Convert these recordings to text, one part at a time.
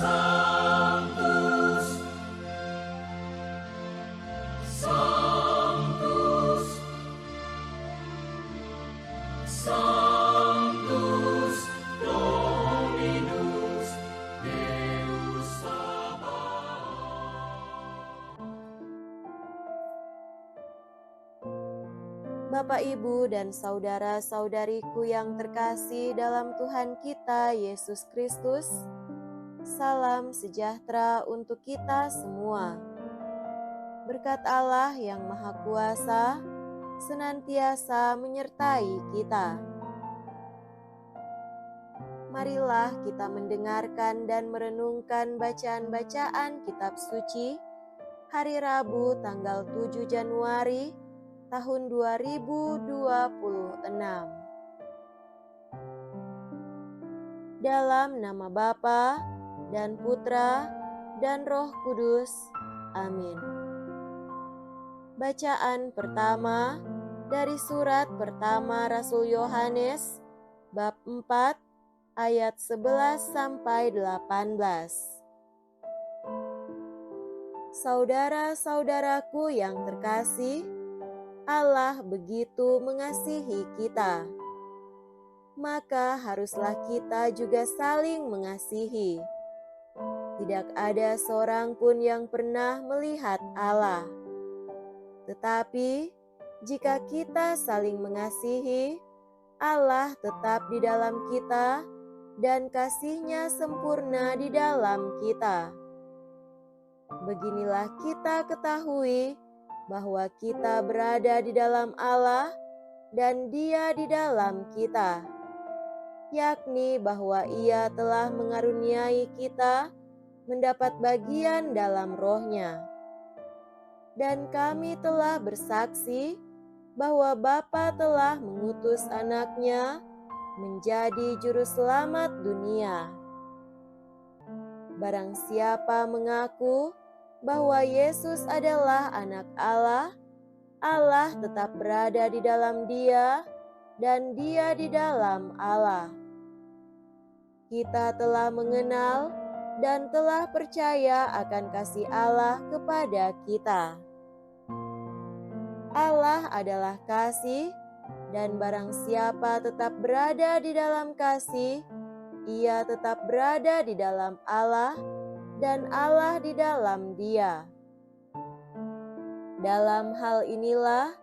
Sanctus, Sanctus, Sanctus Dominus Deus Sabaoth. Bapak, Ibu, dan saudara-saudariku yang terkasih dalam Tuhan kita Yesus Kristus, salam sejahtera untuk kita semua. Berkat Allah yang Maha Kuasa senantiasa menyertai kita. Marilah kita mendengarkan dan merenungkan bacaan-bacaan kitab suci hari Rabu tanggal 7 Januari tahun 2026. Dalam nama Bapa dan Putra dan Roh Kudus. Amin. Bacaan pertama dari surat pertama Rasul Yohanes bab 4 ayat 11 sampai 18. Saudara-saudaraku yang terkasih, Allah begitu mengasihi kita, maka haruslah kita juga saling mengasihi. Tidak ada seorang pun yang pernah melihat Allah. Tetapi jika kita saling mengasihi, Allah tetap di dalam kita dan kasih-Nya sempurna di dalam kita. Beginilah kita ketahui bahwa kita berada di dalam Allah dan Dia di dalam kita, yakni bahwa Ia telah mengaruniai kita mendapat bagian dalam Roh-Nya. Dan kami telah bersaksi bahwa Bapa telah mengutus Anak-Nya menjadi juru selamat dunia. Barang siapa mengaku bahwa Yesus adalah Anak Allah, Allah tetap berada di dalam Dia dan Dia di dalam Allah. Kita telah mengenal dan telah percaya akan kasih Allah kepada kita. Allah adalah kasih, dan barang siapa tetap berada di dalam kasih, ia tetap berada di dalam Allah, dan Allah di dalam Dia. Dalam hal inilah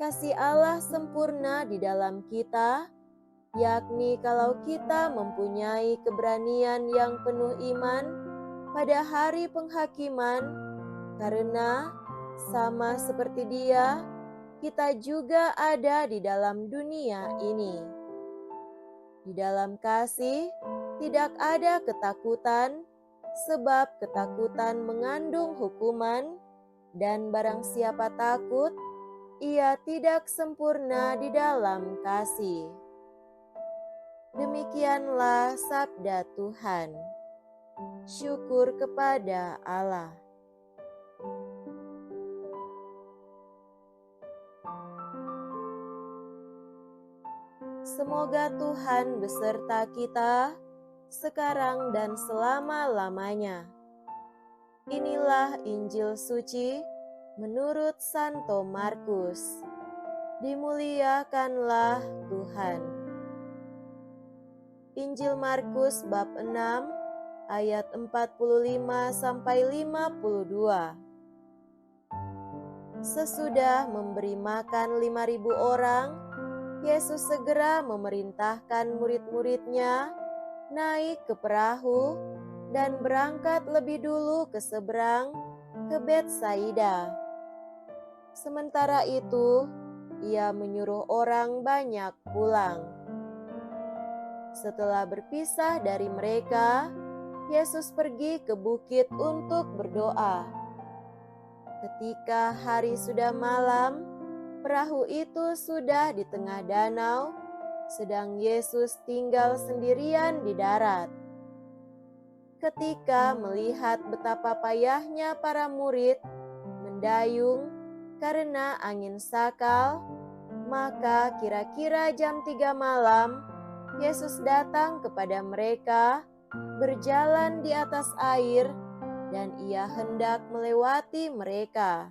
kasih Allah sempurna di dalam kita, yakni kalau kita mempunyai keberanian yang penuh iman pada hari penghakiman, karena sama seperti Dia, kita juga ada di dalam dunia ini. Di dalam kasih tidak ada ketakutan, sebab ketakutan mengandung hukuman, dan barang siapa takut, ia tidak sempurna di dalam kasih. Demikianlah sabda Tuhan. Syukur kepada Allah. Semoga Tuhan beserta kita sekarang dan selama-lamanya. Inilah Injil suci menurut Santo Markus. Dimuliakanlah Tuhan. Injil Markus bab 6 ayat 45 sampai 52. Sesudah memberi makan 5.000 orang, Yesus segera memerintahkan murid-muridnya naik ke perahu dan berangkat lebih dulu ke seberang, ke Betsaida. Sementara itu, Ia menyuruh orang banyak pulang. Setelah berpisah dari mereka, Yesus pergi ke bukit untuk berdoa. Ketika hari sudah malam, perahu itu sudah di tengah danau, sedang Yesus tinggal sendirian di darat. Ketika melihat betapa payahnya para murid mendayung karena angin sakal, maka kira-kira jam 3 malam, Yesus datang kepada mereka berjalan di atas air, dan ia hendak melewati mereka.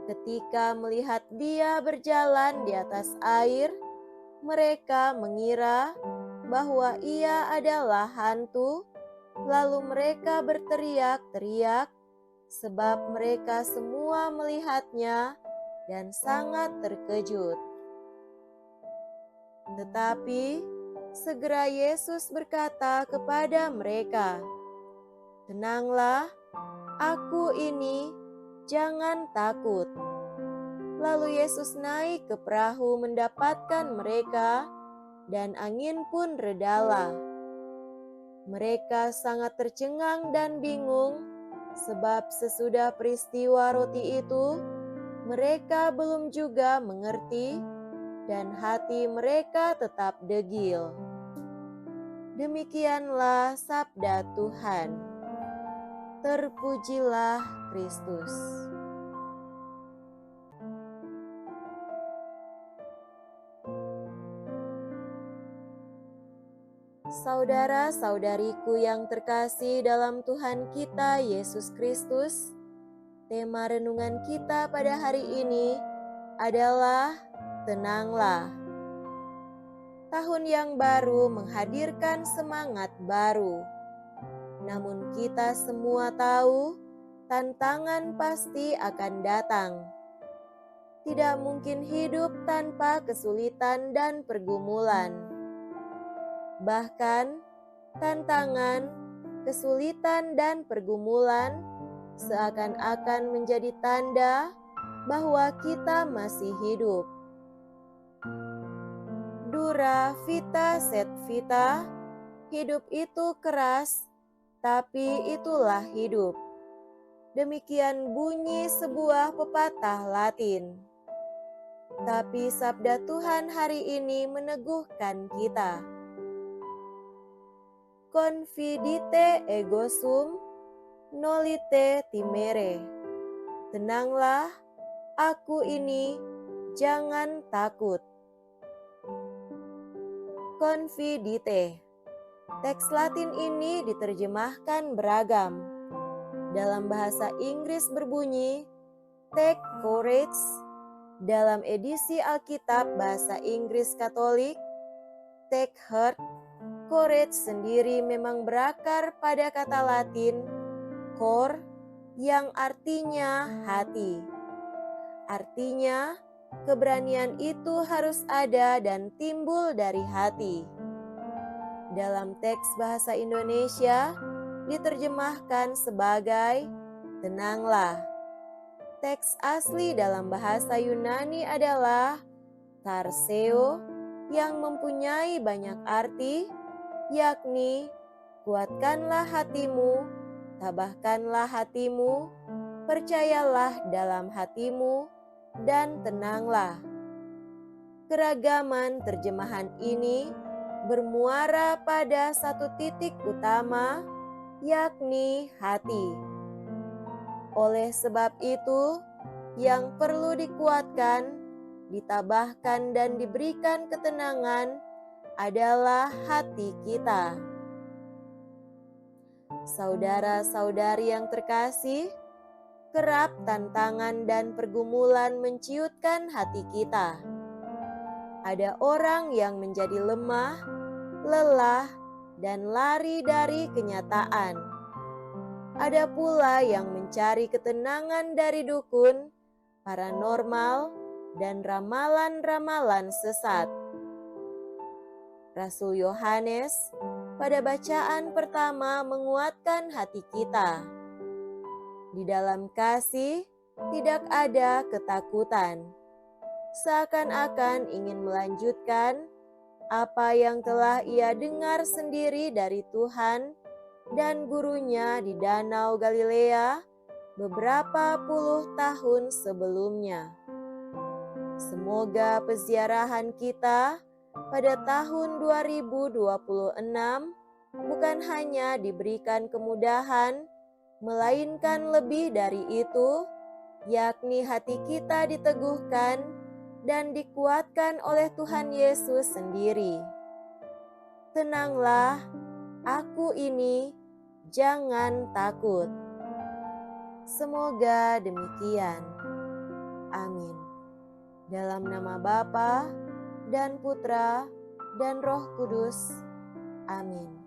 Ketika melihat dia berjalan di atas air, mereka mengira bahwa ia adalah hantu, lalu mereka berteriak-teriak sebab mereka semua melihatnya dan sangat terkejut. Tetapi segera Yesus berkata kepada mereka, "Tenanglah, aku ini, jangan takut." Lalu Yesus naik ke perahu mendapatkan mereka, dan angin pun redalah. Mereka sangat tercengang dan bingung, sebab sesudah peristiwa roti itu, mereka belum juga mengerti, dan hati mereka tetap degil. Demikianlah sabda Tuhan. Terpujilah Kristus. Saudara-saudariku yang terkasih dalam Tuhan kita Yesus Kristus, tema renungan kita pada hari ini adalah tenanglah. Tahun yang baru menghadirkan semangat baru. Namun kita semua tahu tantangan pasti akan datang. Tidak mungkin hidup tanpa kesulitan dan pergumulan. Bahkan, tantangan, kesulitan, dan pergumulan seakan-akan menjadi tanda bahwa kita masih hidup. Dura vita set vita, hidup itu keras, tapi itulah hidup. Demikian bunyi sebuah pepatah Latin. Tapi sabda Tuhan hari ini meneguhkan kita. Confidite ego sum, nolite timere. Tenanglah, aku ini, jangan takut. Confidite. Teks Latin ini diterjemahkan beragam. Dalam bahasa Inggris berbunyi take courage. Dalam edisi Alkitab bahasa Inggris Katolik, take heart. Courage sendiri memang berakar pada kata Latin cor yang artinya hati. Artinya, keberanian itu harus ada dan timbul dari hati. Dalam teks bahasa Indonesia diterjemahkan sebagai tenanglah. Teks asli dalam bahasa Yunani adalah tarseo yang mempunyai banyak arti, yakni kuatkanlah hatimu, tabahkanlah hatimu, percayalah dalam hatimu, dan tenanglah. Keragaman terjemahan ini bermuara pada satu titik utama, yakni hati. Oleh sebab itu, yang perlu dikuatkan, ditabahkan, dan diberikan ketenangan adalah hati kita. Saudara-saudari yang terkasih, kerap tantangan dan pergumulan menciutkan hati kita. Ada orang yang menjadi lemah, lelah, dan lari dari kenyataan. Ada pula yang mencari ketenangan dari dukun, paranormal, dan ramalan-ramalan sesat. Rasul Yohanes pada bacaan pertama menguatkan hati kita. Di dalam kasih tidak ada ketakutan. Seakan-akan ingin melanjutkan apa yang telah ia dengar sendiri dari Tuhan dan gurunya di Danau Galilea beberapa puluh tahun sebelumnya. Semoga peziarahan kita pada tahun 2026 bukan hanya diberikan kemudahan, melainkan lebih dari itu, yakni hati kita diteguhkan dan dikuatkan oleh Tuhan Yesus sendiri. tenanglah, aku ini, jangan takut. Semoga demikian. Amin. Dalam nama Bapa dan Putra dan Roh Kudus. Amin.